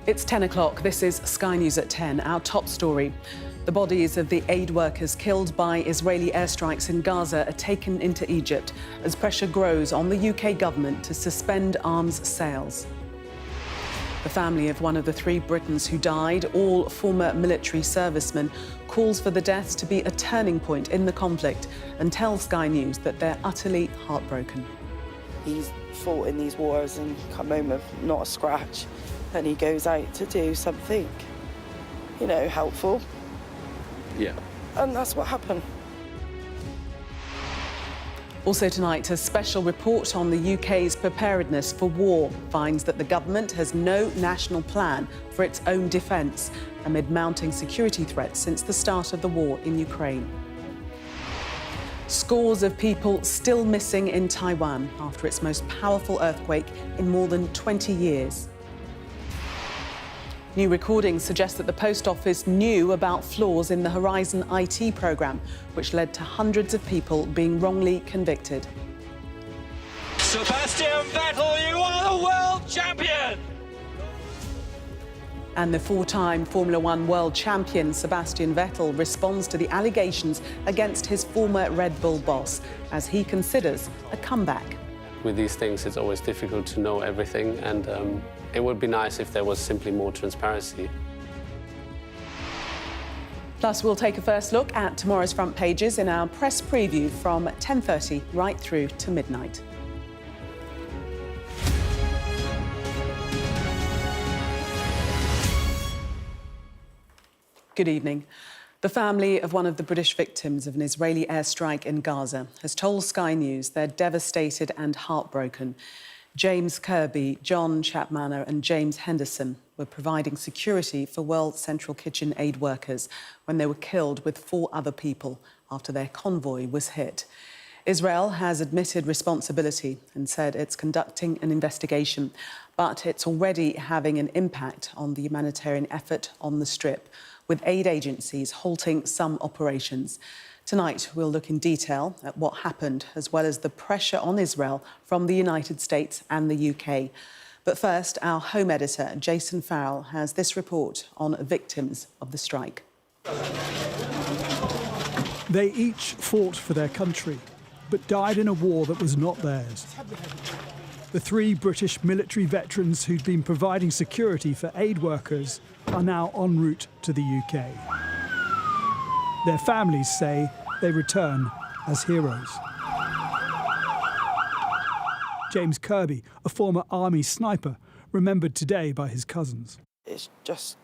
It's 10 o'clock. This is Sky News at 10. Our top story. The bodies of the aid workers killed by Israeli airstrikes in Gaza are taken into Egypt as pressure grows on the UK government to suspend arms sales. The family of one of the 3 Britons who died, all former military servicemen, calls for the deaths to be a turning point in the conflict and tells Sky News that they're utterly heartbroken. He's fought in these wars and come home with not a scratch, and he goes out to do something, you know, helpful. Yeah. And that's what happened. Also tonight, a special report on the UK's preparedness for war finds that the government has no national plan for its own defence amid mounting security threats since the start of the war in Ukraine. Scores of people still missing in Taiwan after its most powerful earthquake in more than 20 years. New recordings suggest that the Post Office knew about flaws in the Horizon IT programme, which led to hundreds of people being wrongly convicted. Sebastian Vettel, you are the world champion! And the 4-time Formula One world champion Sebastian Vettel responds to the allegations against his former Red Bull boss as he considers a comeback. With these things, it's always difficult to know everything, and it would be nice if there was simply more transparency. Plus, we'll take a first look at tomorrow's front pages in our press preview from 10:30 right through to midnight. Good evening. The family of one of the British victims of an Israeli airstrike in Gaza has told Sky News they're devastated and heartbroken. James Kirby, John Chapman and James Henderson were providing security for World Central Kitchen aid workers when they were killed with 4 other people after their convoy was hit. Israel has admitted responsibility and said it's conducting an investigation, but it's already having an impact on the humanitarian effort on the Strip, with aid agencies halting some operations. Tonight, we'll look in detail at what happened, as well as the pressure on Israel from the United States and the UK. But first, our home editor, Jason Farrell, has this report on victims of the strike. They each fought for their country, but died in a war that was not theirs. The 3 British military veterans who'd been providing security for aid workers are now en route to the UK. Their families say they return as heroes. James Kirby, a former army sniper, remembered today by his cousins. It's just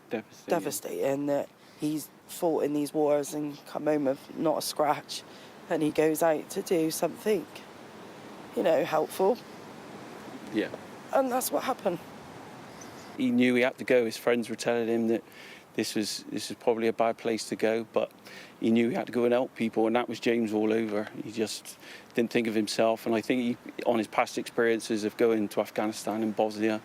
devastating that he's fought in these wars and come home with not a scratch, and he goes out to do something, you know, helpful. Yeah. And that's what happened. He knew he had to go. His friends were telling him that this was probably a bad place to go, but he knew he had to go and help people, and that was James all over. He just didn't think of himself, and I think on his past experiences of going to Afghanistan and Bosnia,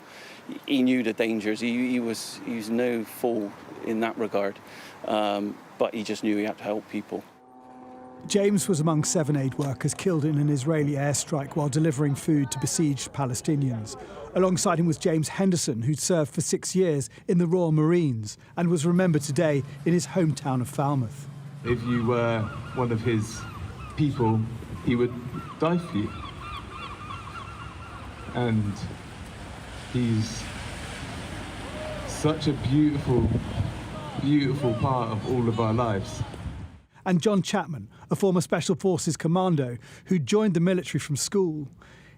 he knew the dangers. He was no fool in that regard, but he just knew he had to help people. James was among 7 aid workers killed in an Israeli airstrike while delivering food to besieged Palestinians. Alongside him was James Henderson, who'd served for 6 years in the Royal Marines and was remembered today in his hometown of Falmouth. If you were one of his people, he would die for you. And he's such a beautiful, beautiful part of all of our lives. And John Chapman, a former Special Forces commando who joined the military from school.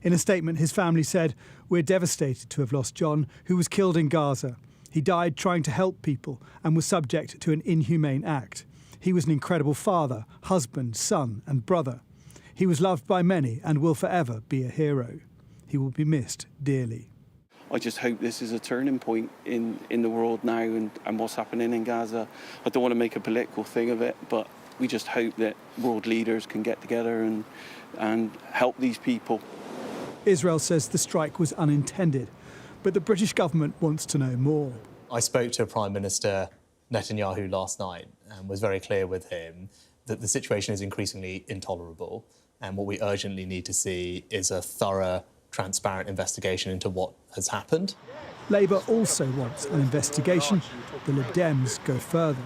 In a statement, his family said, "We're devastated to have lost John, who was killed in Gaza. He died trying to help people and was subject to an inhumane act. He was an incredible father, husband, son and brother. He was loved by many and will forever be a hero. He will be missed dearly." I just hope this is a turning point in the world now and what's happening in Gaza. I don't want to make a political thing of it, but we just hope that world leaders can get together and help these people. Israel says the strike was unintended, but the British government wants to know more. I spoke to Prime Minister Netanyahu last night and was very clear with him that the situation is increasingly intolerable, and what we urgently need to see is a thorough, transparent investigation into what has happened. Labour also wants an investigation. The Lib Dems go further.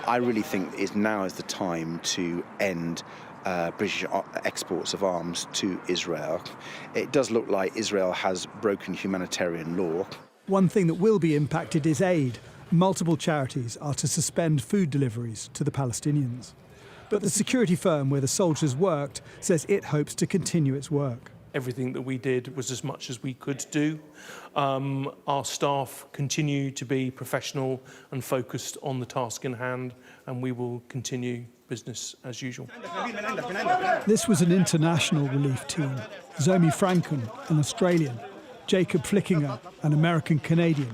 I really think now is the time to end British exports of arms to Israel. It does look like Israel has broken humanitarian law. One thing that will be impacted is aid. Multiple charities are to suspend food deliveries to the Palestinians. But the security firm where the soldiers worked says it hopes to continue its work. Everything that we did was as much as we could do. Our staff continue to be professional and focused on the task in hand, and we will continue business as usual. This was an international relief team. Zomi Franken, an Australian, Jacob Flickinger, an American-Canadian.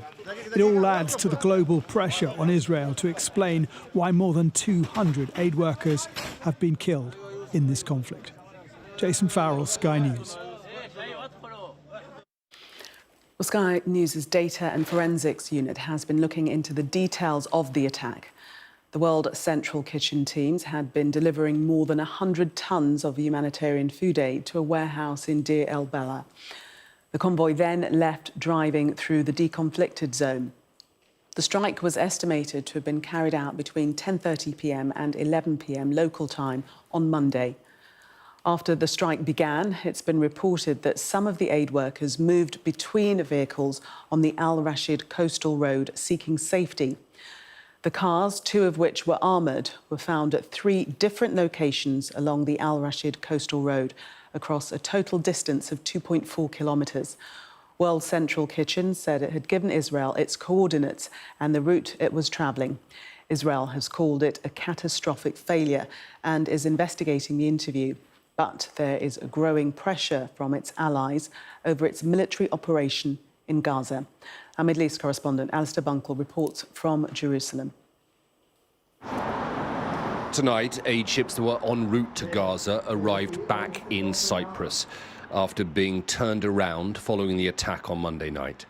It all adds to the global pressure on Israel to explain why more than 200 aid workers have been killed in this conflict. Jason Farrell, Sky News. Well, Sky News' data and forensics unit has been looking into the details of the attack. The World Central Kitchen teams had been delivering more than 100 tonnes of humanitarian food aid to a warehouse in Deir el-Bala. The convoy then left driving through the deconflicted zone. The strike was estimated to have been carried out between 10:30 p.m. and 11 p.m. local time on Monday. After the strike began, it's been reported that some of the aid workers moved between vehicles on the Al Rashid coastal road seeking safety. The cars, 2 of which were armoured, were found at 3 different locations along the Al Rashid coastal road across a total distance of 2.4 kilometres. World Central Kitchen said it had given Israel its coordinates and the route it was travelling. Israel has called it a catastrophic failure and is investigating the interview. But there is a growing pressure from its allies over its military operation in Gaza. Our Middle East correspondent Alistair Bunkle reports from Jerusalem. Tonight, aid ships that were en route to Gaza arrived back in Cyprus after being turned around following the attack on Monday night.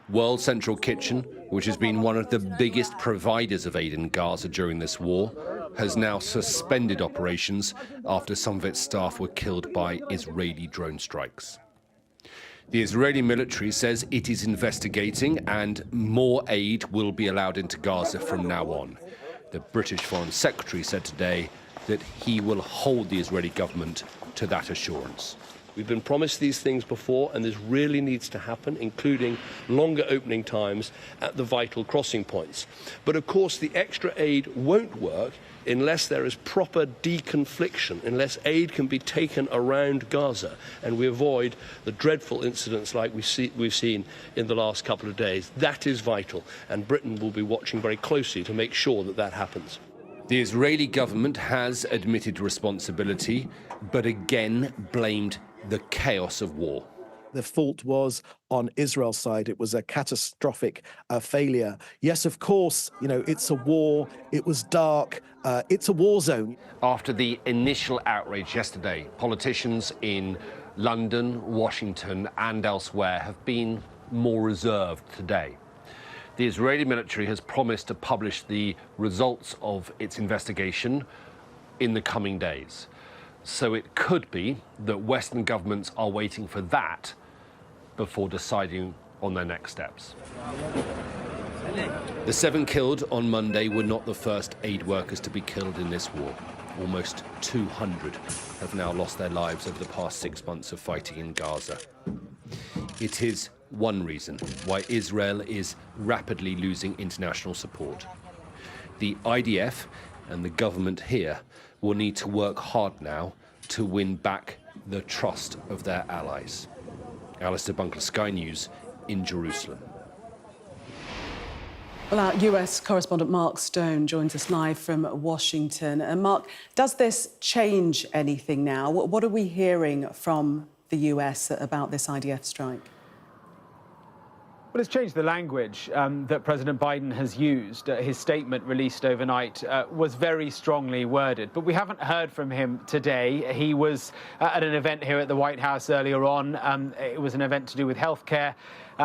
World Central Kitchen, which has been one of the biggest providers of aid in Gaza during this war, has now suspended operations after some of its staff were killed by Israeli drone strikes. The Israeli military says it is investigating and more aid will be allowed into Gaza from now on. The British Foreign Secretary said today that he will hold the Israeli government to that assurance. We've been promised these things before, and this really needs to happen, including longer opening times at the vital crossing points. But of course, the extra aid won't work unless there is proper deconfliction, unless aid can be taken around Gaza, and we avoid the dreadful incidents like we've seen in the last couple of days. That is vital, and Britain will be watching very closely to make sure that that happens. The Israeli government has admitted responsibility, but again blamed the chaos of war. The fault was on Israel's side. It was a catastrophic failure. Yes, of course, it's a war. It was dark. It's a war zone. After the initial outrage yesterday, politicians in London, Washington and elsewhere have been more reserved today. The Israeli military has promised to publish the results of its investigation in the coming days. So it could be that Western governments are waiting for that before deciding on their next steps. The 7 killed on Monday were not the first aid workers to be killed in this war. Almost 200 have now lost their lives over the past 6 months of fighting in Gaza. It is one reason why Israel is rapidly losing international support. The IDF and the government here will need to work hard now to win back the trust of their allies. Alistair Bunkler, Sky News in Jerusalem. Well, our US correspondent Mark Stone joins us live from Washington. And Mark, does this change anything now? What are we hearing from the US about this IDF strike? Well, it's changed the language that President Biden has used. His statement released overnight was very strongly worded, but we haven't heard from him today. He was at an event here at the White House earlier on. It was an event to do with healthcare.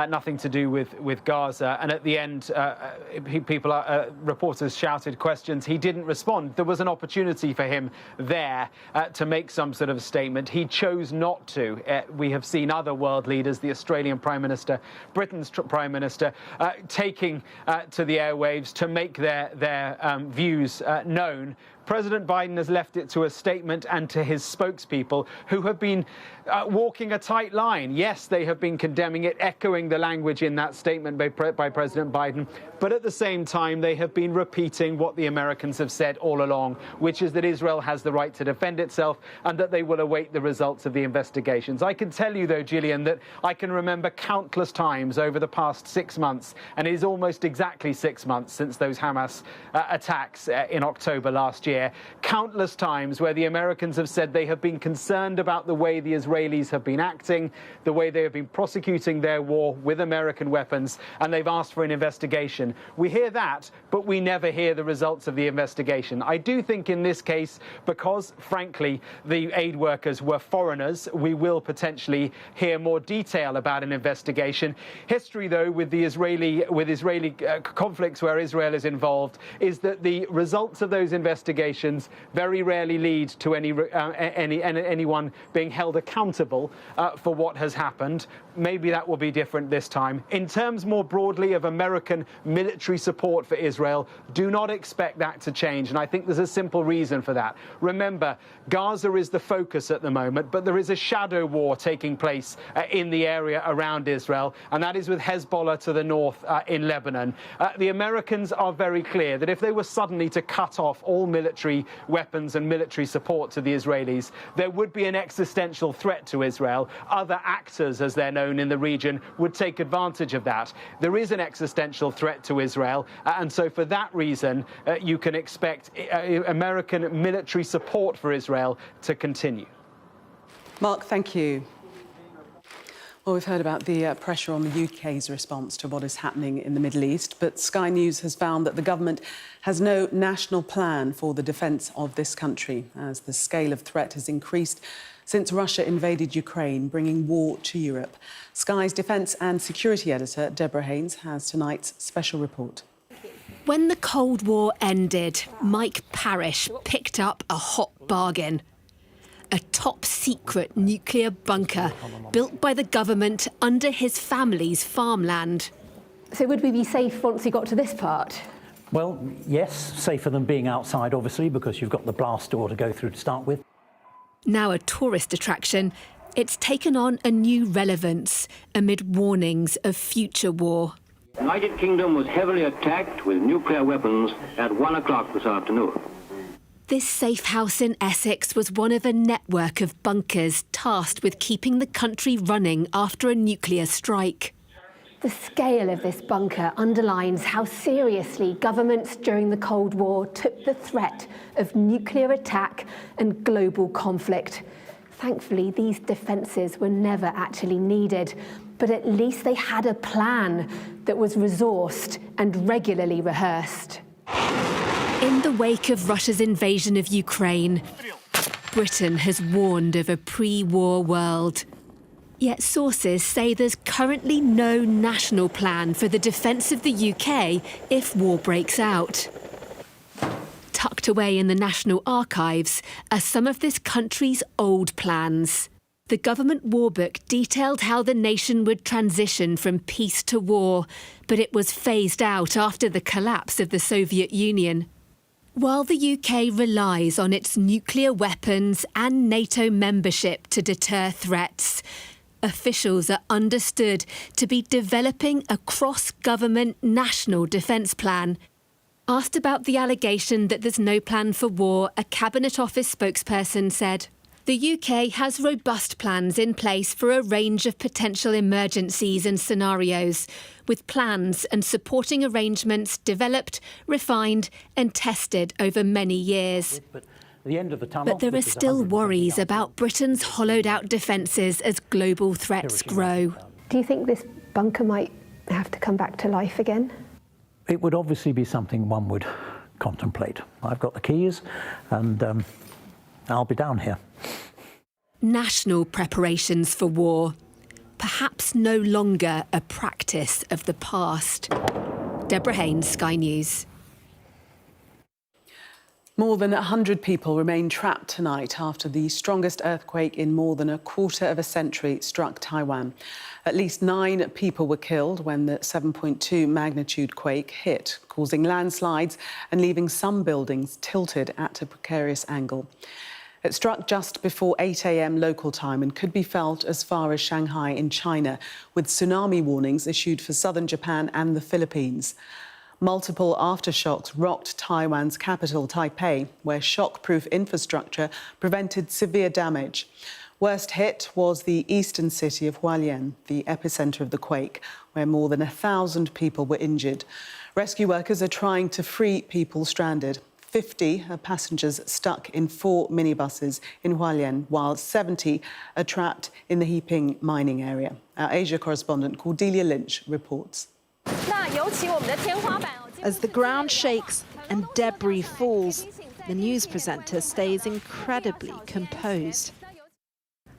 nothing to do with Gaza. And at the end, reporters shouted questions. He didn't respond. There was an opportunity for him there to make some sort of statement. He chose not to. We have seen other world leaders, the Australian Prime Minister, Britain's Prime Minister, taking to the airwaves to make their views known. President Biden has left it to a statement and to his spokespeople, who have been walking a tight line. Yes, they have been condemning it, echoing the language in that statement by President Biden, but at the same time, they have been repeating what the Americans have said all along, which is that Israel has the right to defend itself and that they will await the results of the investigations. I can tell you, though, Gillian, that I can remember countless times over the past 6 months, and it is almost exactly 6 months since those Hamas attacks in October last year, countless times where the Americans have said they have been concerned about the way the Israelis have been acting, the way they have been prosecuting their war with American weapons, and they've asked for an investigation. We hear that, but we never hear the results of the investigation. I do think in this case, because, frankly, the aid workers were foreigners, we will potentially hear more detail about an investigation. History, though, with Israeli conflicts where Israel is involved, is that the results of those investigations very rarely lead to anyone being held accountable for what has happened. Maybe that will be different this time. In terms more broadly of American military support for Israel, do not expect that to change. And I think there's a simple reason for that. Remember, Gaza is the focus at the moment, but there is a shadow war taking place in the area around Israel, and that is with Hezbollah to the north in Lebanon. The Americans are very clear that if they were suddenly to cut off all military weapons and military support to the Israelis, there would be an existential threat to Israel. Other actors, as they're known in the region, would take advantage of that. There is an existential threat to Israel, and so for that reason, you can expect American military support for Israel to continue. Mark, thank you. Well, we've heard about the pressure on the UK's response to what is happening in the Middle East, but Sky News has found that the government has no national plan for the defence of this country, as the scale of threat has increased since Russia invaded Ukraine, bringing war to Europe. Sky's defence and security editor, Deborah Haynes, has tonight's special report. When the Cold War ended, Mike Parrish picked up a hot bargain. A top-secret nuclear bunker built by the government under his family's farmland. So would we be safe once we got to this part? Well, yes, safer than being outside, obviously, because you've got the blast door to go through to start with. Now a tourist attraction, it's taken on a new relevance amid warnings of future war. The United Kingdom was heavily attacked with nuclear weapons at 1 o'clock this afternoon. This safe house in Essex was one of a network of bunkers tasked with keeping the country running after a nuclear strike. The scale of this bunker underlines how seriously governments during the Cold War took the threat of nuclear attack and global conflict. Thankfully, these defences were never actually needed, but at least they had a plan that was resourced and regularly rehearsed. In the wake of Russia's invasion of Ukraine, Britain has warned of a pre-war world. Yet sources say there's currently no national plan for the defence of the UK if war breaks out. Tucked away in the National Archives are some of this country's old plans. The government war book detailed how the nation would transition from peace to war, but it was phased out after the collapse of the Soviet Union. While the UK relies on its nuclear weapons and NATO membership to deter threats, officials are understood to be developing a cross-government national defence plan. Asked about the allegation that there's no plan for war, a Cabinet Office spokesperson said, "The UK has robust plans in place for a range of potential emergencies and scenarios, with plans and supporting arrangements developed, refined and tested over many years." But there are still worries about Britain's hollowed-out defences as global threats grow. Do you think this bunker might have to come back to life again? It would obviously be something one would contemplate. I've got the keys and I'll be down here. National preparations for war. perhaps no longer a practice of the past. Deborah Haynes, Sky News. More than 100 people remain trapped tonight after the strongest earthquake in more than a quarter of a century struck Taiwan. At least 9 people were killed when the 7.2 magnitude quake hit, causing landslides and leaving some buildings tilted at a precarious angle. It struck just before 8 a.m. local time and could be felt as far as Shanghai in China, with tsunami warnings issued for southern Japan and the Philippines. Multiple aftershocks rocked Taiwan's capital, Taipei, where shock-proof infrastructure prevented severe damage. Worst hit was the eastern city of Hualien, the epicenter of the quake, where more than 1,000 people were injured. Rescue workers are trying to free people stranded. 50 are passengers stuck in 4 minibuses in Hualien, while 70 are trapped in the Heaping mining area. Our Asia correspondent Cordelia Lynch reports. As the ground shakes and debris falls, the news presenter stays incredibly composed.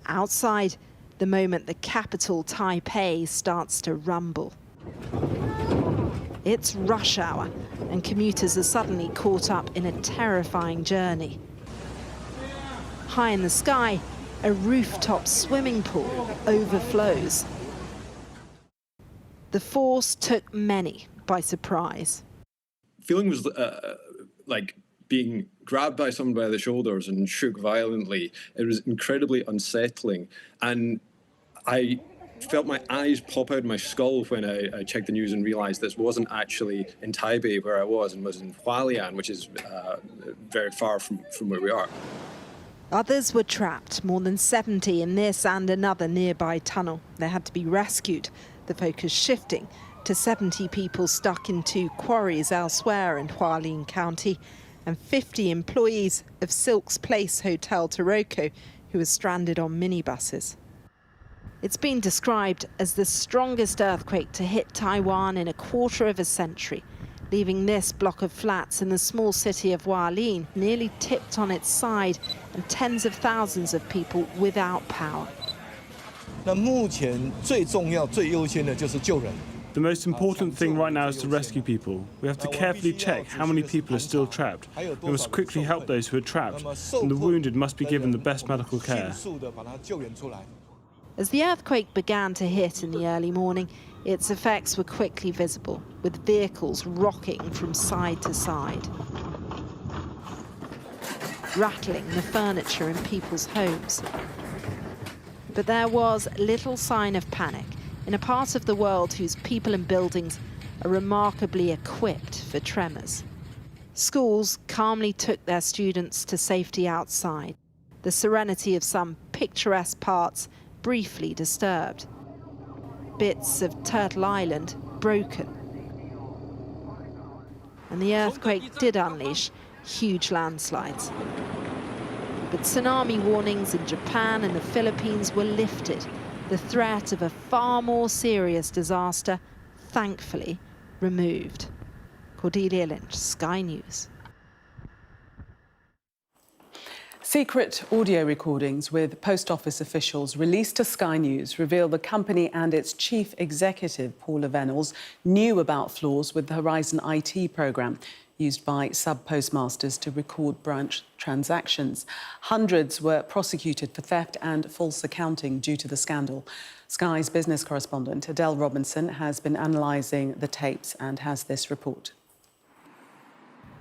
Outside, the moment the capital, Taipei, starts to rumble. It's rush hour, and commuters are suddenly caught up in a terrifying journey. High in the sky, a rooftop swimming pool overflows. The force took many by surprise. Feeling was like being grabbed by someone by the shoulders and shook violently. It was incredibly unsettling. And I felt my eyes pop out of my skull when I checked the news and realized this wasn't actually in Taipei where I was, and was in Hualien, which is very far from where we are. Others were trapped, more than 70 in this and another nearby tunnel. They had to be rescued, the focus shifting to 70 people stuck in 2 quarries elsewhere in Hualien County, and 50 employees of Silk's Place Hotel Taroko who were stranded on minibuses. It's been described as the strongest earthquake to hit Taiwan in a quarter of a century, leaving this block of flats in the small city of Hualien nearly tipped on its side and tens of thousands of people without power. The most important thing right now is to rescue people. We have to carefully check how many people are still trapped. We must quickly help those who are trapped, and the wounded must be given the best medical care. As the earthquake began to hit in the early morning, its effects were quickly visible, with vehicles rocking from side to side, rattling the furniture in people's homes. But there was little sign of panic in a part of the world whose people and buildings are remarkably equipped for tremors. Schools calmly took their students to safety outside, the serenity of some picturesque parts briefly disturbed. Bits of Turtle Island broken. And the earthquake did unleash huge landslides. But tsunami warnings in Japan and the Philippines were lifted. The threat of a far more serious disaster, thankfully, removed. Cordelia Lynch, Sky News. Secret audio recordings with post office officials released to Sky News reveal the company and its chief executive, Paula Venables, knew about flaws with the Horizon IT programme used by sub-postmasters to record branch transactions. Hundreds were prosecuted for theft and false accounting due to the scandal. Sky's business correspondent, Adele Robinson, has been analysing the tapes and has this report.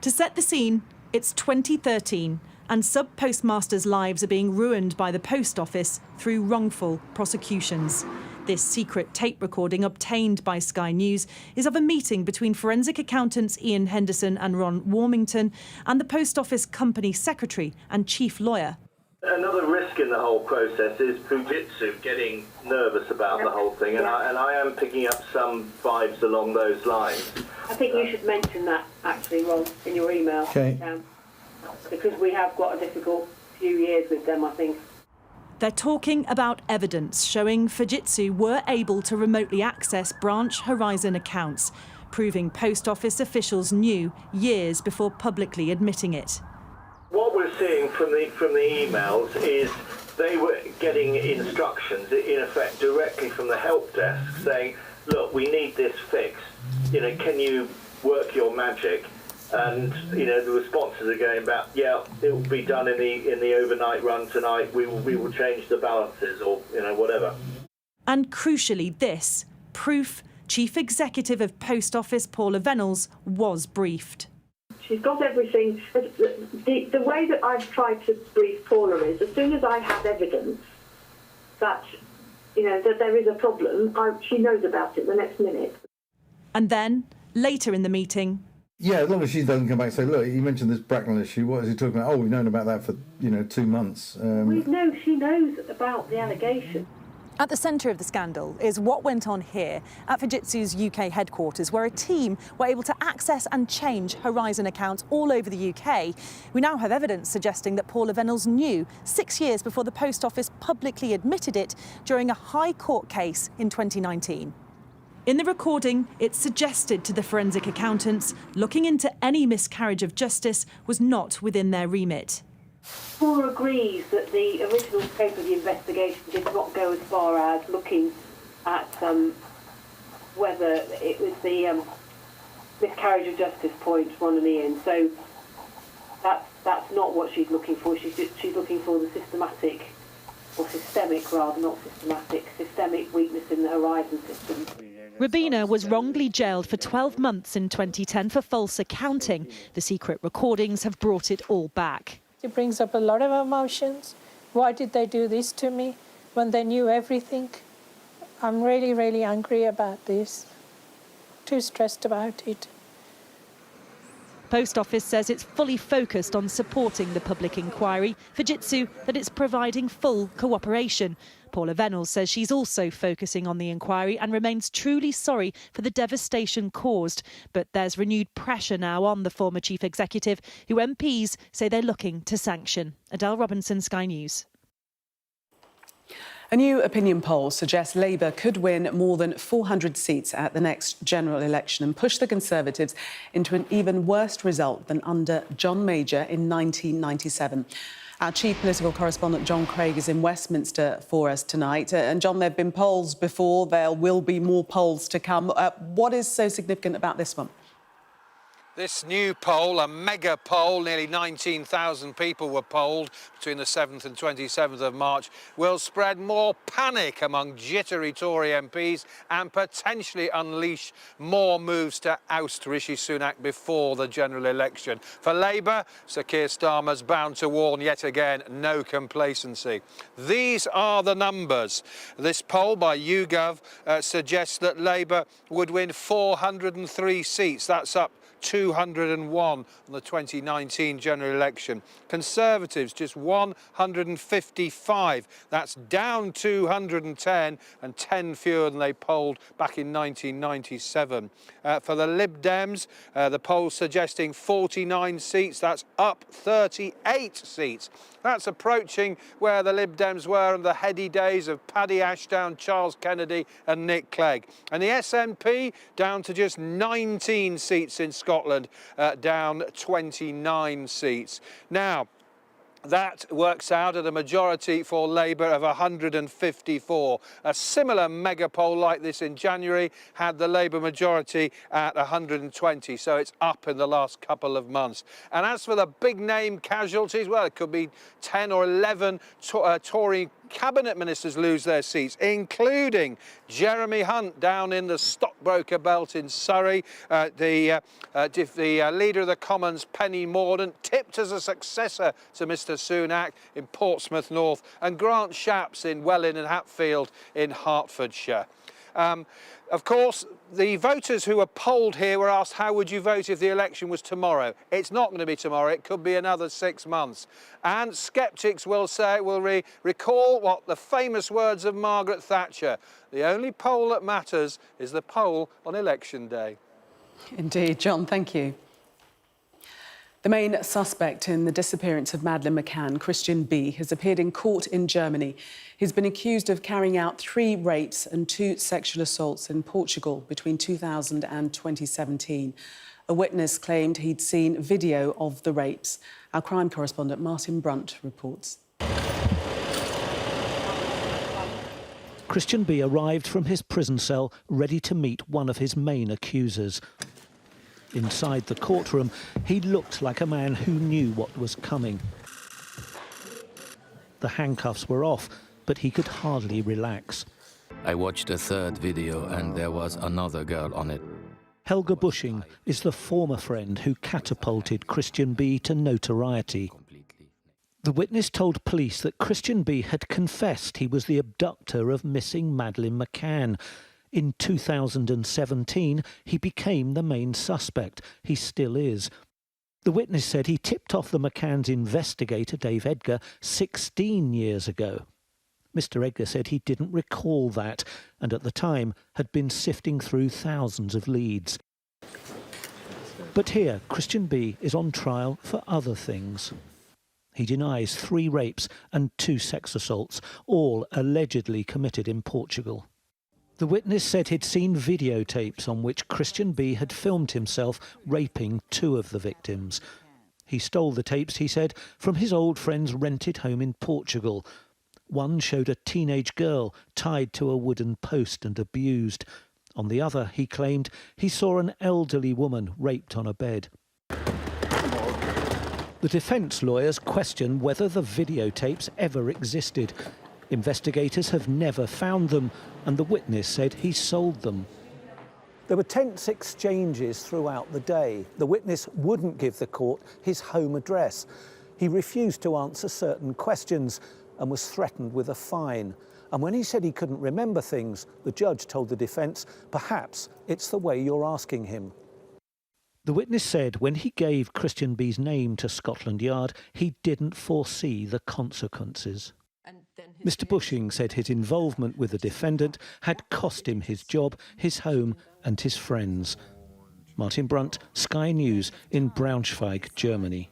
To set the scene, it's 2013 and sub-postmasters' lives are being ruined by the post office through wrongful prosecutions. This secret tape recording obtained by Sky News is of a meeting between forensic accountants Ian Henderson and Ron Warmington and the Post Office Company Secretary and Chief Lawyer. Another risk in the whole process is Fujitsu getting nervous about the whole thing, and I am picking up some vibes along those lines. I think you should mention that, actually, Ron, in your email. Okay. Because we have got a difficult few years with them, I think. They're talking about evidence showing Fujitsu were able to remotely access branch Horizon accounts, proving post office officials knew years before publicly admitting it. What we're seeing from the emails is they were getting instructions, in effect, directly from the help desk saying, look, we need this fixed. You know, can you work your magic? And, you know, the responses are going back, yeah, it will be done in the overnight run tonight. We will change the balances or, you know, whatever. And crucially this, proof Chief Executive of Post Office Paula Venables was briefed. She's got everything. The way that I've tried to brief Paula is, as soon as I have evidence that, you know, that there is a problem, she knows about it the next minute. And then, later in the meeting... Yeah, as long as she doesn't come back and say, look, you mentioned this Bracknell issue, what is he talking about? Oh, we've known about that for, 2 months. She knows about the allegation. At the centre of the scandal is what went on here at Fujitsu's UK headquarters, where a team were able to access and change Horizon accounts all over the UK. We now have evidence suggesting that Paula Venables knew 6 years before the Post Office publicly admitted it during a High Court case in 2019. In the recording, it's suggested to the forensic accountants looking into any miscarriage of justice was not within their remit. Paula agrees that the original scope of the investigation did not go as far as looking at whether it was the miscarriage of justice point, Ron and Ian. So that's not what she's looking for. She's looking for the systematic, or systemic rather, not systematic, systemic weakness in the Horizon system. Rabina was wrongly jailed for 12 months in 2010 for false accounting. The secret recordings have brought it all back. It brings up a lot of emotions. Why did they do this to me when they knew everything? I'm really, really angry about this. Too stressed about it. Post Office says it's fully focused on supporting the public inquiry. Fujitsu that it's providing full cooperation. Paula Venables says she's also focusing on the inquiry and remains truly sorry for the devastation caused. But there's renewed pressure now on the former chief executive, who MPs say they're looking to sanction. Adele Robinson, Sky News. A new opinion poll suggests Labour could win more than 400 seats at the next general election and push the Conservatives into an even worse result than under John Major in 1997. Our chief political correspondent, John Craig, is in Westminster for us tonight. And, John, there have been polls before. There will be more polls to come. What is so significant about this one? This new poll, a mega poll, nearly 19,000 people were polled between the 7th and 27th of March, will spread more panic among jittery Tory MPs and potentially unleash more moves to oust Rishi Sunak before the general election. For Labour, Sir Keir Starmer's bound to warn yet again, no complacency. These are the numbers. This poll by YouGov suggests that Labour would win 403 seats. That's up 201 on the 2019 general election. Conservatives just 155. That's down 210 and 10 fewer than they polled back in 1997. For the Lib Dems, the poll suggesting 49 seats. That's up 38 seats. That's approaching where the Lib Dems were in the heady days of Paddy Ashdown, Charles Kennedy and Nick Clegg. And the SNP down to just 19 seats in Scotland, down 29 seats. Now, that works out at a majority for Labour of 154. A similar mega poll like this in January had the Labour majority at 120, so it's up in the last couple of months. And as for the big name casualties, well, it could be 10 or 11 Tory cabinet ministers lose their seats, including Jeremy Hunt down in the stockbroker belt in Surrey, the leader of the Commons, Penny Mordaunt, tipped as a successor to Mr Sunak in Portsmouth North, and Grant Shapps in Welwyn and Hatfield in Hertfordshire. Of course, the voters who were polled here were asked, how would you vote if the election was tomorrow? It's not going to be tomorrow. It could be another 6 months. And sceptics will recall what the famous words of Margaret Thatcher: the only poll that matters is the poll on election day. Indeed, John, thank you. The main suspect in the disappearance of Madeleine McCann, Christian B., has appeared in court in Germany. He's been accused of carrying out 3 rapes and 2 sexual assaults in Portugal between 2000 and 2017. A witness claimed he'd seen video of the rapes. Our crime correspondent Martin Brunt reports. Christian B arrived from his prison cell ready to meet one of his main accusers. Inside the courtroom, he looked like a man who knew what was coming. The handcuffs were off, but he could hardly relax. I watched a third video and there was another girl on it. Helga Bushing is the former friend who catapulted Christian B to notoriety. The witness told police that Christian B had confessed he was the abductor of missing Madeleine McCann. In 2017, he became the main suspect. He still is. The witness said he tipped off the McCann's investigator, Dave Edgar, 16 years ago. Mr. Edgar said he didn't recall that, and at the time had been sifting through thousands of leads. But here, Christian B is on trial for other things. He denies 3 rapes and 2 sex assaults, all allegedly committed in Portugal. The witness said he'd seen videotapes on which Christian B had filmed himself raping 2 of the victims. He stole the tapes, he said, from his old friend's rented home in Portugal. One showed a teenage girl tied to a wooden post and abused. On the other, he claimed, he saw an elderly woman raped on a bed. The defence lawyers question whether the videotapes ever existed. Investigators have never found them, and the witness said he sold them. There were tense exchanges throughout the day. The witness wouldn't give the court his home address. He refused to answer certain questions and was threatened with a fine. And when he said he couldn't remember things, the judge told the defence, perhaps it's the way you're asking him. The witness said when he gave Christian B's name to Scotland Yard, he didn't foresee the consequences. Mr. Bushing said his involvement with the defendant had cost him his job, his home and his friends. Martin Brunt, Sky News in Braunschweig, Germany.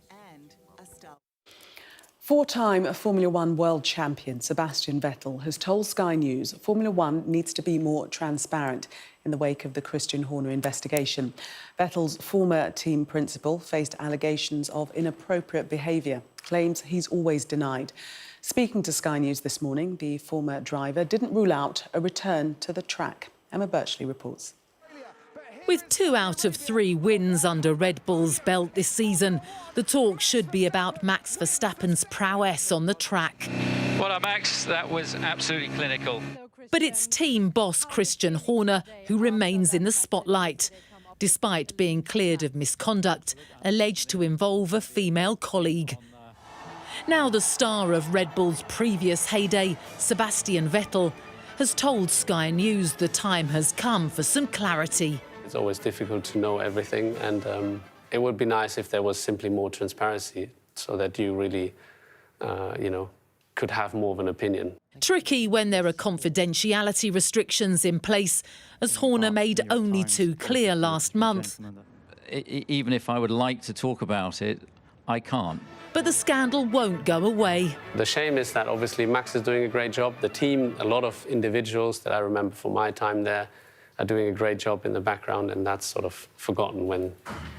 4-time Formula One world champion Sebastian Vettel has told Sky News Formula One needs to be more transparent in the wake of the Christian Horner investigation. Vettel's former team principal faced allegations of inappropriate behaviour, claims he's always denied. Speaking to Sky News this morning, the former driver didn't rule out a return to the track. Emma Birchley reports. With 2 out of 3 wins under Red Bull's belt this season, the talk should be about Max Verstappen's prowess on the track. Well, Max, that was absolutely clinical. But it's team boss Christian Horner who remains in the spotlight, despite being cleared of misconduct alleged to involve a female colleague. Now the star of Red Bull's previous heyday, Sebastian Vettel, has told Sky News the time has come for some clarity. It's always difficult to know everything, and it would be nice if there was simply more transparency so that you really, could have more of an opinion. Tricky when there are confidentiality restrictions in place, as Horner made only too clear last month. Even if I would like to talk about it, I can't. But the scandal won't go away. The shame is that obviously Max is doing a great job. The team, a lot of individuals that I remember from my time there, are doing a great job in the background, and that's sort of forgotten when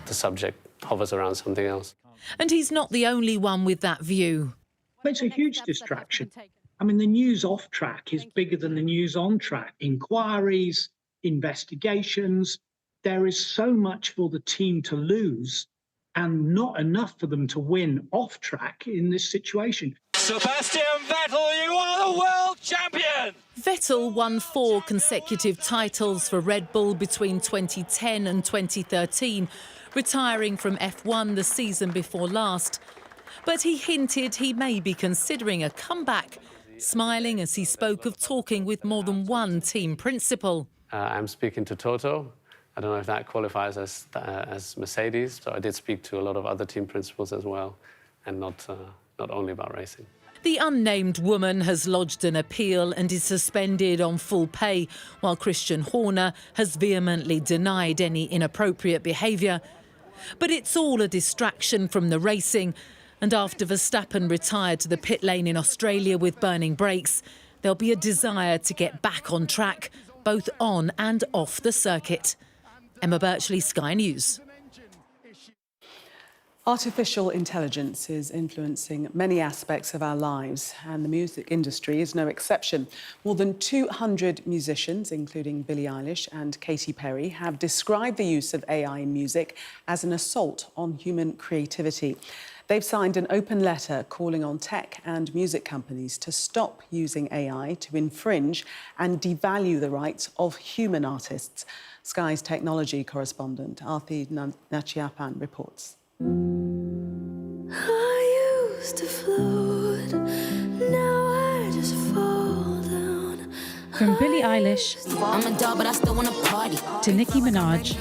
the subject hovers around something else. And he's not the only one with that view. It's a huge distraction. I mean, the news off track is bigger than the news on track. Inquiries, investigations. There is so much for the team to lose and not enough for them to win off track in this situation. Sebastian Vettel, you are the world champion! Vettel won 4 consecutive titles for Red Bull between 2010 and 2013, retiring from F1 the season before last. But he hinted he may be considering a comeback, smiling as he spoke of talking with more than one team principal. I'm speaking to Toto. I don't know if that qualifies as Mercedes, so I did speak to a lot of other team principals as well, and not only about racing. The unnamed woman has lodged an appeal and is suspended on full pay, while Christian Horner has vehemently denied any inappropriate behaviour. But it's all a distraction from the racing, and after Verstappen retired to the pit lane in Australia with burning brakes, there'll be a desire to get back on track, both on and off the circuit. Emma Birchley, Sky News. Artificial intelligence is influencing many aspects of our lives, and the music industry is no exception. More than 200 musicians, including Billie Eilish and Katy Perry, have described the use of AI in music as an assault on human creativity. They've signed an open letter calling on tech and music companies to stop using AI to infringe and devalue the rights of human artists. Sky's technology correspondent, Arthi Nachiappan, reports. I used to float, now I just fall down. From Billie Eilish I'm a dog, but I still wanna party. to Nicki Minaj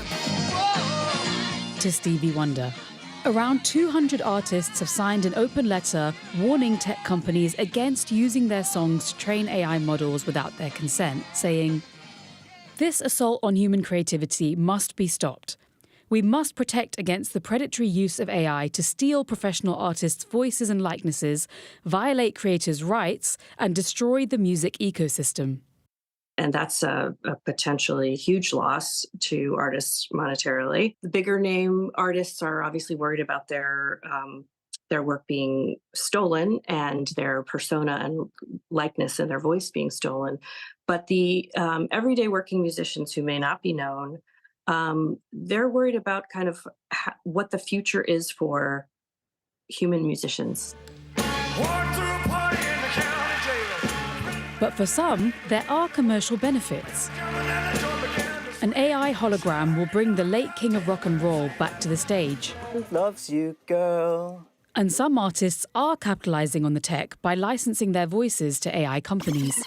to Stevie Wonder. Around 200 artists have signed an open letter warning tech companies against using their songs to train AI models without their consent, saying, "This assault on human creativity must be stopped. We must protect against the predatory use of AI to steal professional artists' voices and likenesses, violate creators' rights, and destroy the music ecosystem." And that's a potentially huge loss to artists monetarily. The bigger name artists are obviously worried about their work being stolen and their persona and likeness and their voice being stolen. But the everyday working musicians who may not be known, they're worried about kind of what the future is for human musicians. But for some, there are commercial benefits. An AI hologram will bring the late king of rock and roll back to the stage. Who loves you, girl? And some artists are capitalizing on the tech by licensing their voices to AI companies.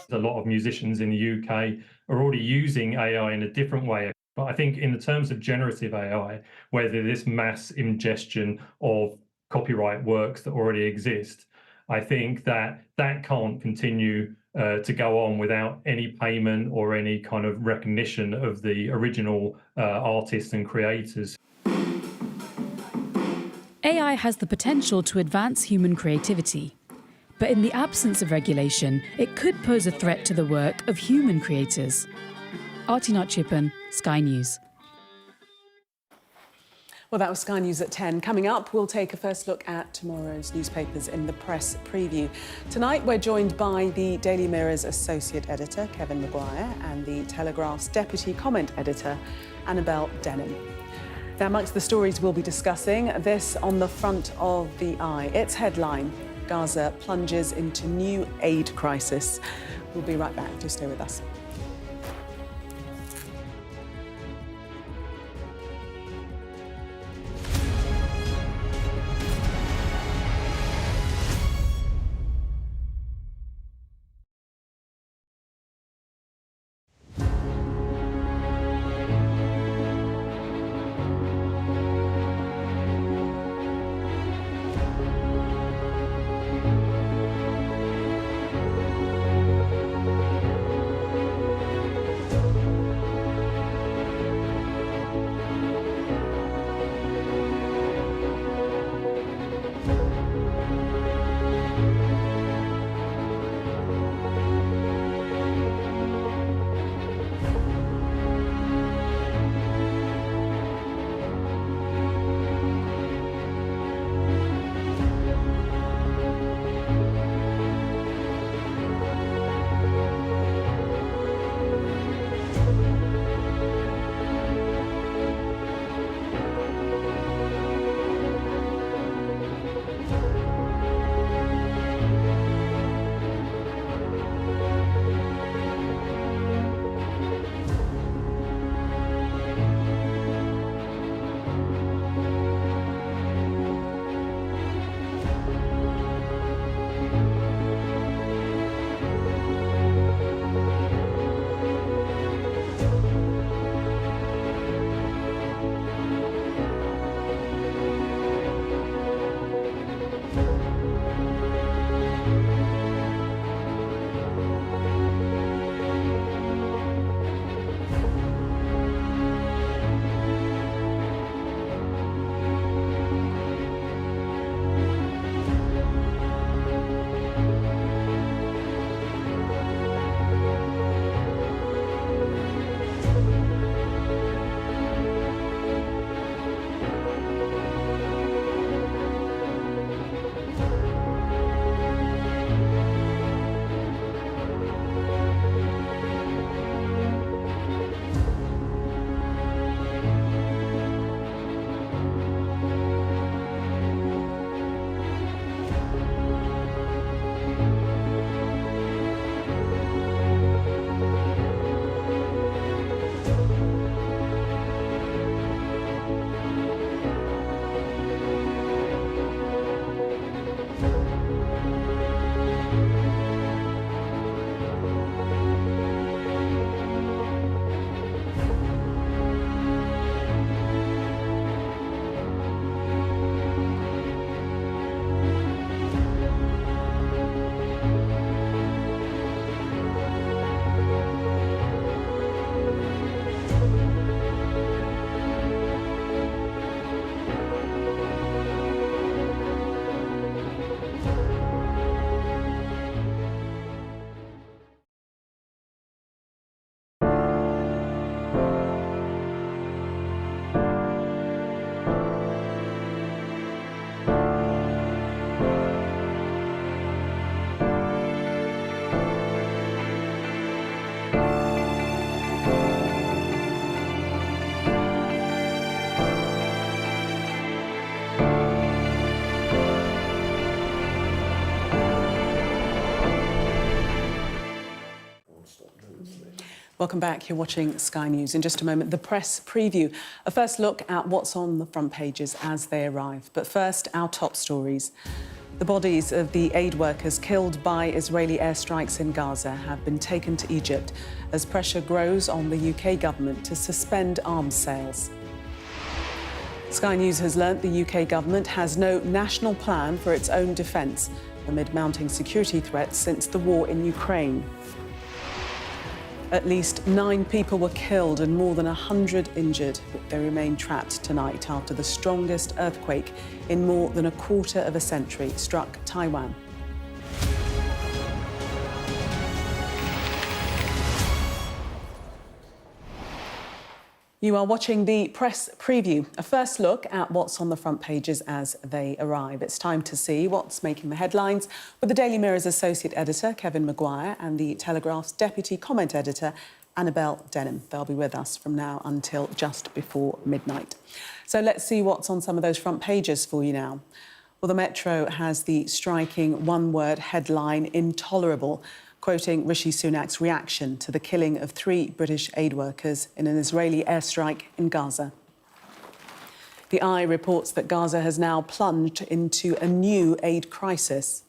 A lot of musicians in the UK are already using AI in a different way. But I think in the terms of generative AI, whether this mass ingestion of copyright works that already exist, I think that can't continue to go on without any payment or any kind of recognition of the original artists and creators. AI has the potential to advance human creativity. But in the absence of regulation, it could pose a threat to the work of human creators. Arthi Nachiappan, Sky News. Well, that was Sky News at 10. Coming up, we'll take a first look at tomorrow's newspapers in the press preview. Tonight, we're joined by the Daily Mirror's associate editor, Kevin Maguire, and the Telegraph's deputy comment editor, Annabelle Denham. Now, amongst the stories we'll be discussing, this on the front of the Eye. Its headline, Gaza plunges into new aid crisis. We'll be right back. Do stay with us. Welcome back. You're watching Sky News. In just a moment, the press preview. A first look at what's on the front pages as they arrive. But first, our top stories. The bodies of the aid workers killed by Israeli airstrikes in Gaza have been taken to Egypt as pressure grows on the UK government to suspend arms sales. Sky News has learnt the UK government has no national plan for its own defence amid mounting security threats since the war in Ukraine. At least 9 people were killed and more than 100 injured. They remain trapped tonight after the strongest earthquake in more than a quarter of a century struck Taiwan. You are watching the press preview, a first look at what's on the front pages as they arrive. It's time to see what's making the headlines with the Daily Mirror's associate editor, Kevin Maguire, and the Telegraph's deputy comment editor, Annabelle Denham. They'll be with us from now until just before midnight. So let's see what's on some of those front pages for you now. Well, the Metro has the striking one-word headline, intolerable, quoting Rishi Sunak's reaction to the killing of 3 British aid workers in an Israeli airstrike in Gaza. The Eye reports that Gaza has now plunged into a new aid crisis.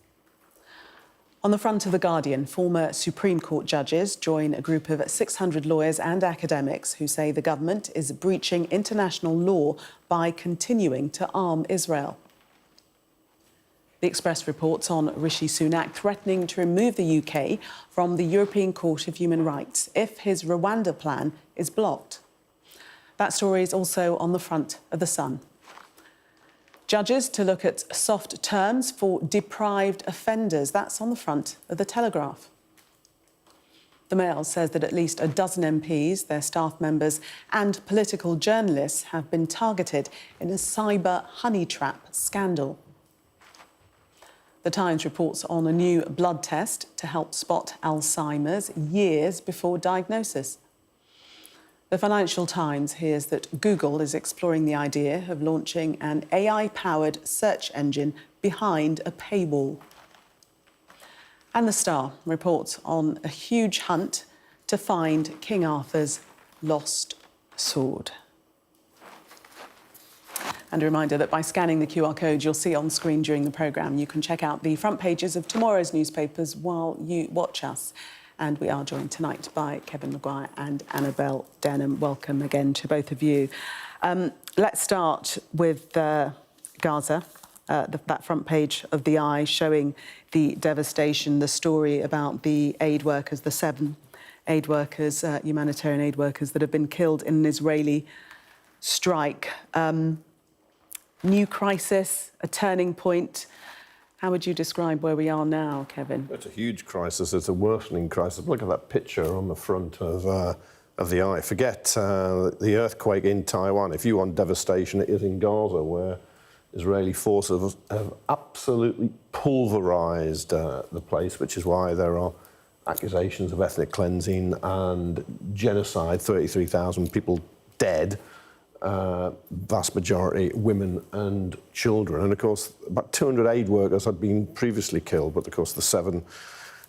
On the front of The Guardian, former Supreme Court judges join a group of 600 lawyers and academics who say the government is breaching international law by continuing to arm Israel. The Express reports on Rishi Sunak threatening to remove the UK from the European Court of Human Rights if his Rwanda plan is blocked. That story is also on the front of The Sun. Judges to look at soft terms for deprived offenders. That's on the front of The Telegraph. The Mail says that at least a dozen MPs, their staff members and political journalists have been targeted in a cyber honey trap scandal. The Times reports on a new blood test to help spot Alzheimer's years before diagnosis. The Financial Times hears that Google is exploring the idea of launching an AI-powered search engine behind a paywall. And The Star reports on a huge hunt to find King Arthur's lost sword. And a reminder that by scanning the QR code you'll see on screen during the programme, you can check out the front pages of tomorrow's newspapers while you watch us. And we are joined tonight by Kevin Maguire and Annabelle Denham. Welcome again to both of you. Let's start with Gaza, that front page of The Eye showing the devastation, the story about the aid workers, the 7 aid workers, humanitarian aid workers that have been killed in an Israeli strike. New crisis, a turning point. How would you describe where we are now, Kevin? It's a huge crisis. It's a worsening crisis. Look at that picture on the front of The Eye. Forget the earthquake in Taiwan. If you want devastation, it is in Gaza, where Israeli forces have absolutely pulverised the place, which is why there are accusations of ethnic cleansing and genocide, 33,000 people dead. Vast majority women and children. And of course, about 200 aid workers had been previously killed, but of course the 7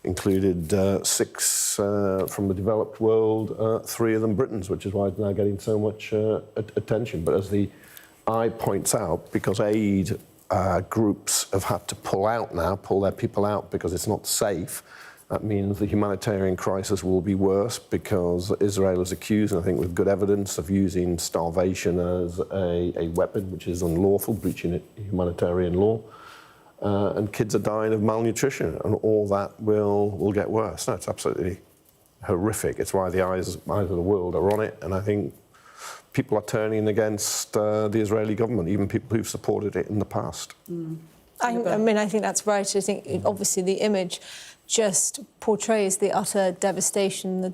included 6 from the developed world, 3 of them Britons, which is why it's now getting so much attention. But as the Eye points out, because aid groups have had to pull their people out because it's not safe, that means the humanitarian crisis will be worse because Israel is accused, and I think with good evidence, of using starvation as a weapon, which is unlawful, breaching humanitarian law. And kids are dying of malnutrition, and all that will get worse. No, it's absolutely horrific. It's why the eyes of the world are on it, and I think people are turning against the Israeli government, even people who've supported it in the past. I mean, I think that's right. I think, obviously, the image just portrays the utter devastation, the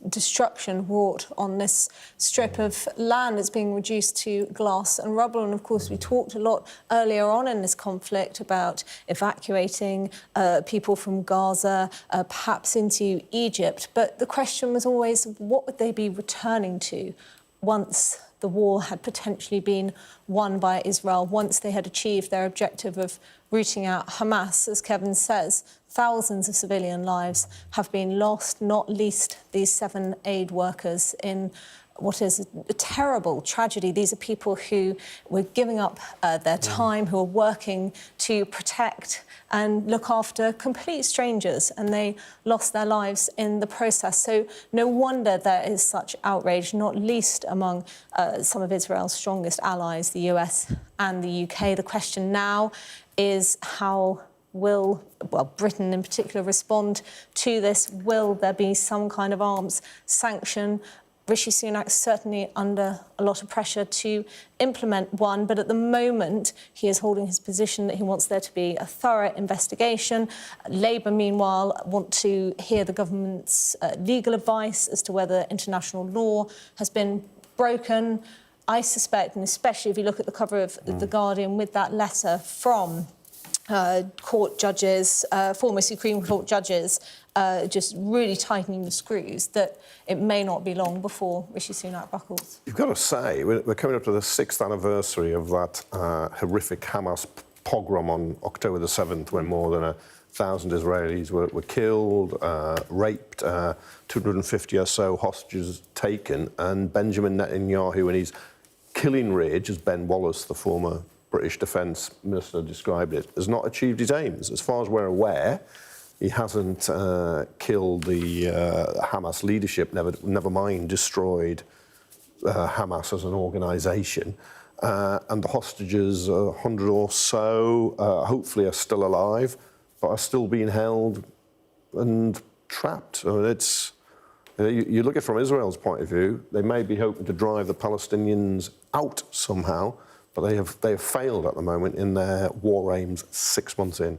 destruction wrought on this strip of land that's being reduced to glass and rubble. And, of course, we talked a lot earlier on in this conflict about evacuating people from Gaza, perhaps into Egypt. But the question was always, what would they be returning to once the war had potentially been won by Israel once they had achieved their objective of rooting out Hamas. As Kevin says, thousands of civilian lives have been lost, not least these 7 aid workers in what is a terrible tragedy. These are people who were giving up their time, who are working to protect and look after complete strangers, and they lost their lives in the process. So no wonder there is such outrage, not least among some of Israel's strongest allies, the US and the UK. The question now is how will, well, Britain in particular, respond to this? Will there be some kind of arms sanction? Rishi Sunak's certainly under a lot of pressure to implement one, but at the moment he is holding his position that he wants there to be a thorough investigation. Labour, meanwhile, want to hear the government's legal advice as to whether international law has been broken. I suspect, and especially if you look at the cover of The Guardian with that letter from court judges, former Supreme Court judges, just really tightening the screws, that it may not be long before Rishi Sunak buckles. You've got to say, we're coming up to the 6th anniversary of that horrific Hamas pogrom on October the 7th, when more than 1,000 Israelis were killed, raped, 250 or so hostages taken, and Benjamin Netanyahu, in his killing rage, as Ben Wallace, the former British Defence Minister, described it, has not achieved his aims. As far as we're aware, he hasn't killed the Hamas leadership, never mind destroyed Hamas as an organisation. And the hostages, 100 or so, hopefully are still alive, but are still being held and trapped. I mean, it's, you look at it from Israel's point of view, they may be hoping to drive the Palestinians out somehow, but they have failed at the moment in their war aims 6 months in.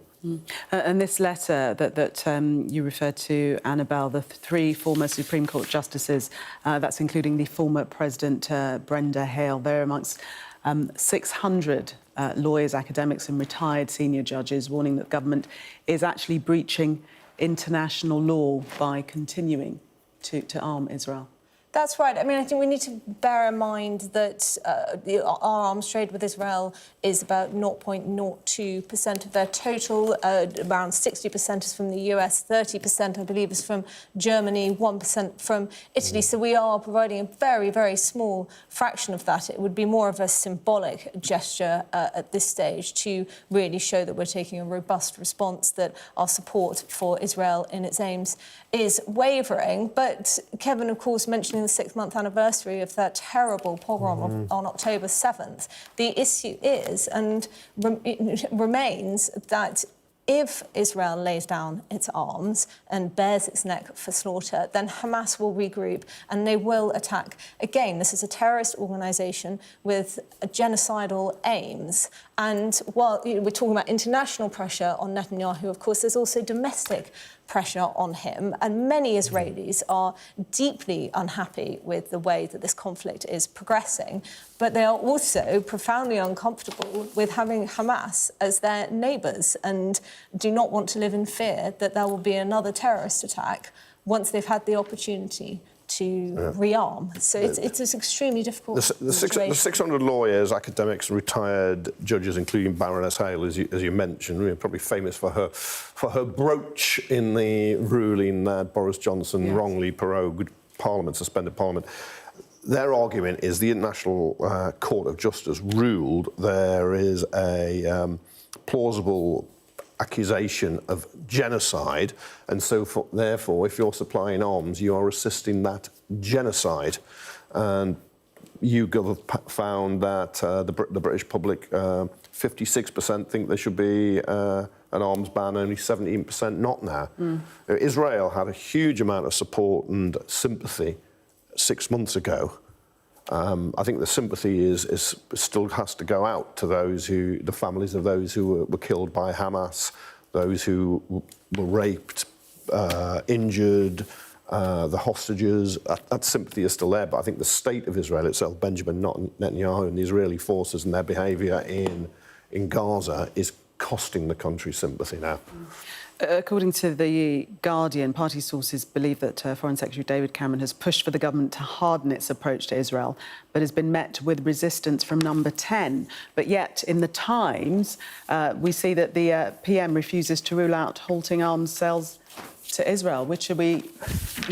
And this letter that you referred to, Annabelle, the 3 former Supreme Court justices, that's including the former President Brenda Hale, they're amongst 600 lawyers, academics and retired senior judges, warning that government is actually breaching international law by continuing to arm Israel. That's right. I mean, I think we need to bear in mind that our arms trade with Israel is about 0.02% of their total. Around 60% is from the US, 30%, I believe, is from Germany, 1% from Italy. So we are providing a very, very small fraction of that. It would be more of a symbolic gesture at this stage to really show that we're taking a robust response, that our support for Israel in its aims is wavering. But Kevin, of course, mentioning the 6th-month anniversary of that terrible pogrom on October 7th, the issue is, and remains, that if Israel lays down its arms and bares its neck for slaughter, then Hamas will regroup and they will attack again. This is a terrorist organisation with genocidal aims. And while we're talking about international pressure on Netanyahu, of course, there's also domestic pressure on him. And many Israelis are deeply unhappy with the way that this conflict is progressing. But they are also profoundly uncomfortable with having Hamas as their neighbours and do not want to live in fear that there will be another terrorist attack once they've had the opportunity to rearm. So it's an extremely difficult situation. The 600 lawyers, academics, retired judges, including Baroness Hale, as you mentioned, probably famous for her brooch in the ruling that Boris Johnson wrongly prorogued Parliament, suspended Parliament. Their argument is the International Court of Justice ruled there is a plausible accusation of genocide, and so therefore, if you're supplying arms, you are assisting that genocide. And YouGov have found that the British public, 56% think there should be an arms ban, only 17% not now. Israel had a huge amount of support and sympathy 6 months ago. I think the sympathy is still has to go out to the families of those who were killed by Hamas, those who were raped, injured, the hostages. That sympathy is still there, but I think the state of Israel itself, Benjamin Netanyahu and the Israeli forces and their behaviour in Gaza is costing the country sympathy now. According to The Guardian, party sources believe that Foreign Secretary David Cameron has pushed for the government to harden its approach to Israel, but has been met with resistance from Number 10. But yet, in The Times, we see that the PM refuses to rule out halting arms sales to Israel. Which are we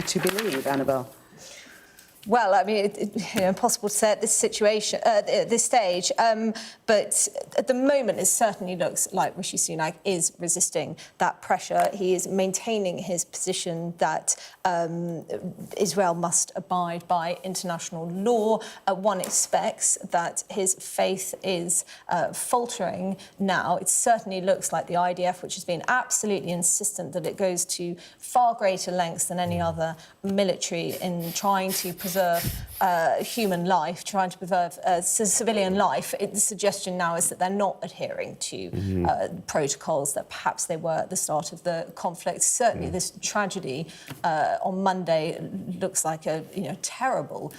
to believe, Annabelle? Well, I mean, impossible to say at this situation, at this stage. But at the moment, it certainly looks like Rishi Sunak is resisting that pressure. He is maintaining his position that Israel must abide by international law. One expects that his faith is faltering now. It certainly looks like the IDF, which has been absolutely insistent that it goes to far greater lengths than any other military in trying to preserve human life, trying to preserve civilian life. The suggestion now is that they're not adhering to protocols that perhaps they were at the start of the conflict. Certainly, this tragedy on Monday looks like a terrible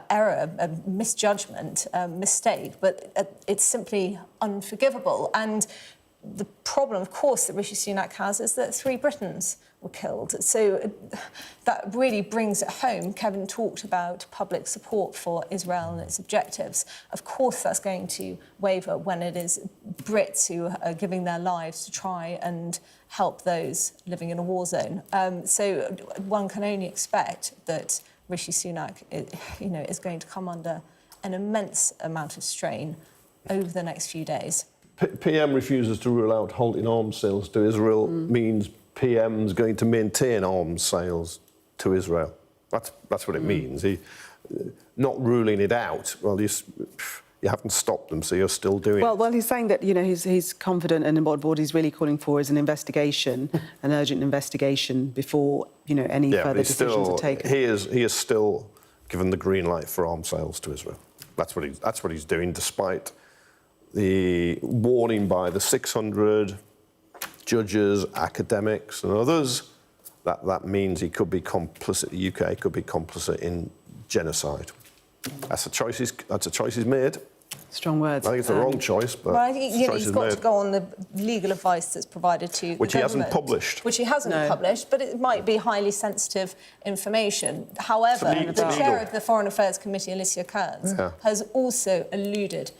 error, a misjudgment, mistake, but it's simply unforgivable. And the problem, of course, that Rishi Sunak has is that 3 Britons were killed. So that really brings it home. Kevin talked about public support for Israel and its objectives. Of course, that's going to waver when it is Brits who are giving their lives to try and help those living in a war zone. So one can only expect that Rishi Sunak, is going to come under an immense amount of strain over the next few days. PM refuses to rule out halting arms sales to Israel means PM's going to maintain arms sales to Israel. That's what it means. He not ruling it out. Well, you haven't stopped them, so you're still doing it. Well, he's saying that he's confident, and what he's really calling for is an investigation, an urgent investigation before any further decisions are taken. He is still given the green light for arms sales to Israel. That's what he's doing, despite the warning by the 600 judges, academics and others, that means he could be complicit, the UK could be complicit in genocide. That's a choice he's made. Strong words. I think it's the wrong choice, but I think he's got to go on the legal advice that's provided to which the he government. hasn't published. Which he hasn't published, but it might be highly sensitive information. However, the chair of the Foreign Affairs Committee, Alicia Kearns, has also alluded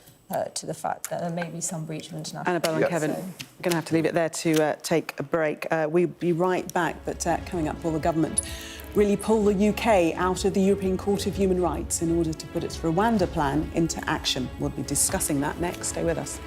to the fact that there may be some breach of international law. Annabelle and Kevin, we're going to have to leave it there to take a break. We'll be right back, but coming up, will the government really pull the UK out of the European Court of Human Rights in order to put its Rwanda plan into action? We'll be discussing that next. Stay with us.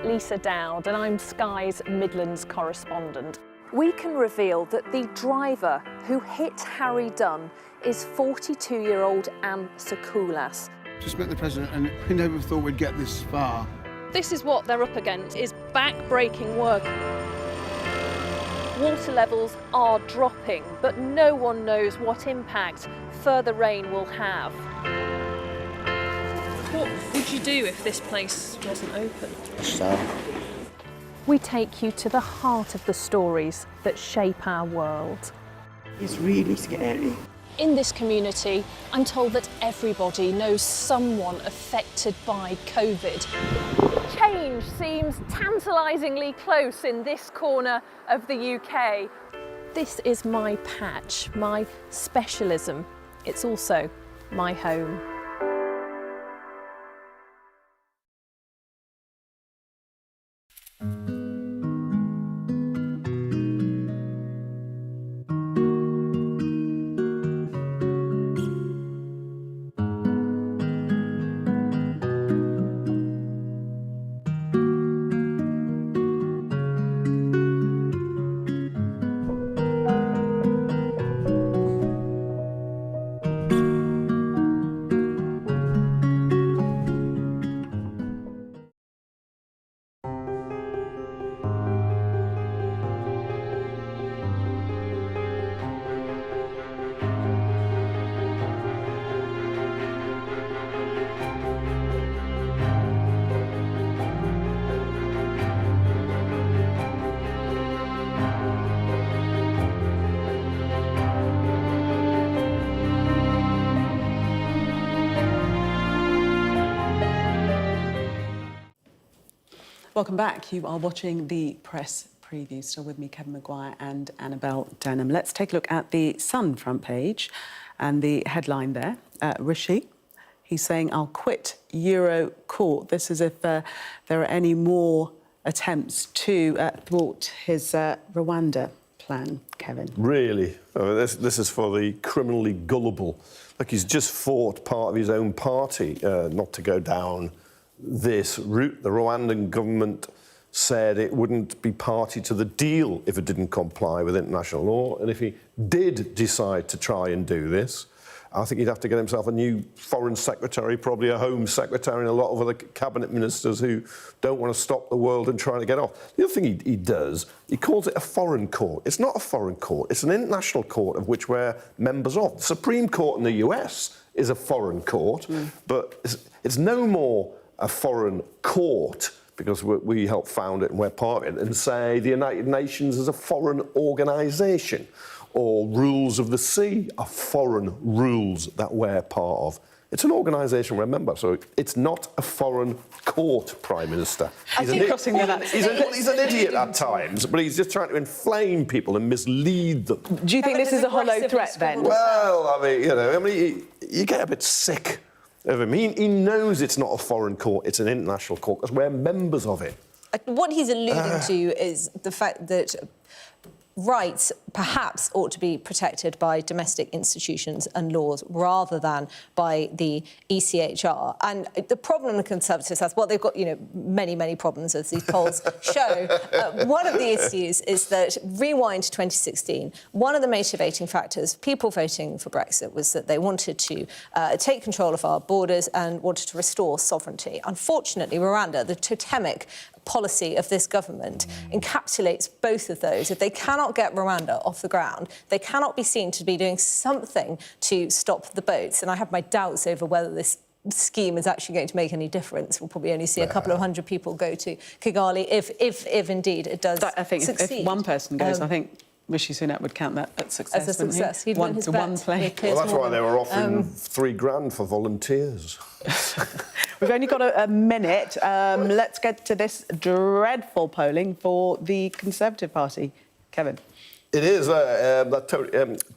Lisa Dowd and I'm Sky's Midlands correspondent. We can reveal that the driver who hit Harry Dunn is 42-year-old Anne Sakoulas. Just met the President and we never thought we'd get this far. This is what they're up against, is back-breaking work. Water levels are dropping, but no one knows what impact further rain will have. What would you do if this place wasn't open? We take you to the heart of the stories that shape our world. It's really scary. In this community, I'm told that everybody knows someone affected by COVID. Change seems tantalisingly close in this corner of the UK. This is my patch, my specialism. It's also my home. Welcome back. You are watching the press preview. Still with me, Kevin Maguire and Annabelle Denham. Let's take a look at the Sun front page and the headline there. Rishi, he's saying, "I'll quit Euro court." This is if there are any more attempts to thwart his Rwanda plan, Kevin. Really? This is for the criminally gullible. Like, he's just fought part of his own party not to go down this route. The Rwandan government said it wouldn't be party to the deal if it didn't comply with international law. And if he did decide to try and do this, I think he'd have to get himself a new foreign secretary, probably a home secretary, and a lot of other cabinet ministers who don't want to stop the world and trying to get off. The other thing he does, he calls it a foreign court. It's not a foreign court. It's an international court of which we're members of. The Supreme Court in the US is a foreign court, but it's no more a foreign court, because we helped found it and we're part of it, and say the United Nations is a foreign organisation, or rules of the sea are foreign rules that we're part of. It's an organisation we're a member, so it's not a foreign court, Prime Minister. He's an idiot at times, but he's just trying to inflame people and mislead them. Do you think this is a hollow threat, then? Well, you get a bit sick of him. He knows it's not a foreign court, it's an international court, because we're members of it. What he's alluding to is the fact that rights perhaps ought to be protected by domestic institutions and laws rather than by the ECHR. And the problem the Conservatives has, well, they've got, many, many problems, as these polls show. One of the issues is that, rewind to 2016, one of the motivating factors, people voting for Brexit, was that they wanted to take control of our borders and wanted to restore sovereignty. Unfortunately, Rwanda, the totemic policy of this government, encapsulates both of those. If they cannot get Rwanda off the ground, they cannot be seen to be doing something to stop the boats. And I have my doubts over whether this scheme is actually going to make any difference. We'll probably only see a couple of hundred people go to Kigali if indeed it does I think succeed. if one person goes, I think Rishi Sunak would count that as success. As a success. He'd win his bet. One plane. Well, that's why they were offering £3,000 for volunteers. We've only got a minute. Let's get to this dreadful polling for the Conservative Party. Kevin. It is.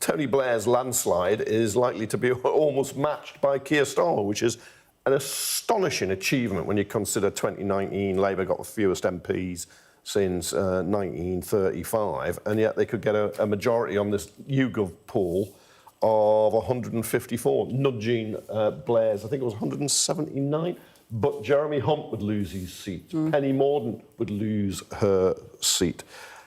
Tony Blair's landslide is likely to be almost matched by Keir Starmer, which is an astonishing achievement when you consider 2019 Labour got the fewest MPs since 1935, and yet they could get a majority on this YouGov poll of 154, nudging Blair's, I think it was 179, but Jeremy Hunt would lose his seat. Penny Mordaunt would lose her seat.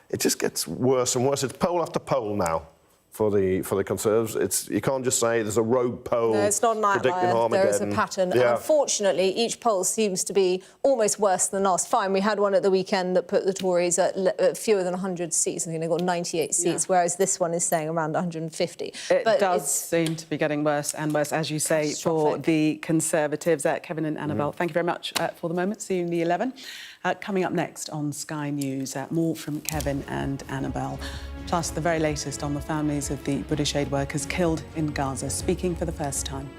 It just gets worse and worse. It's poll after poll now for the Conservatives. You can't just say there's a rogue poll. No, it's not an outlier. There is a pattern. Yeah. And unfortunately, each poll seems to be almost worse than last. Fine, we had one at the weekend that put the Tories at fewer than 100 seats. I think they got 98 seats, whereas this one is saying around 150. It does seem to be getting worse and worse, as you say, for the Conservatives. Kevin and Annabelle, thank you very much for the moment. See you in the 11. Coming up next on Sky News, more from Kevin and Annabelle, plus the very latest on the families of the British aid workers killed in Gaza, speaking for the first time.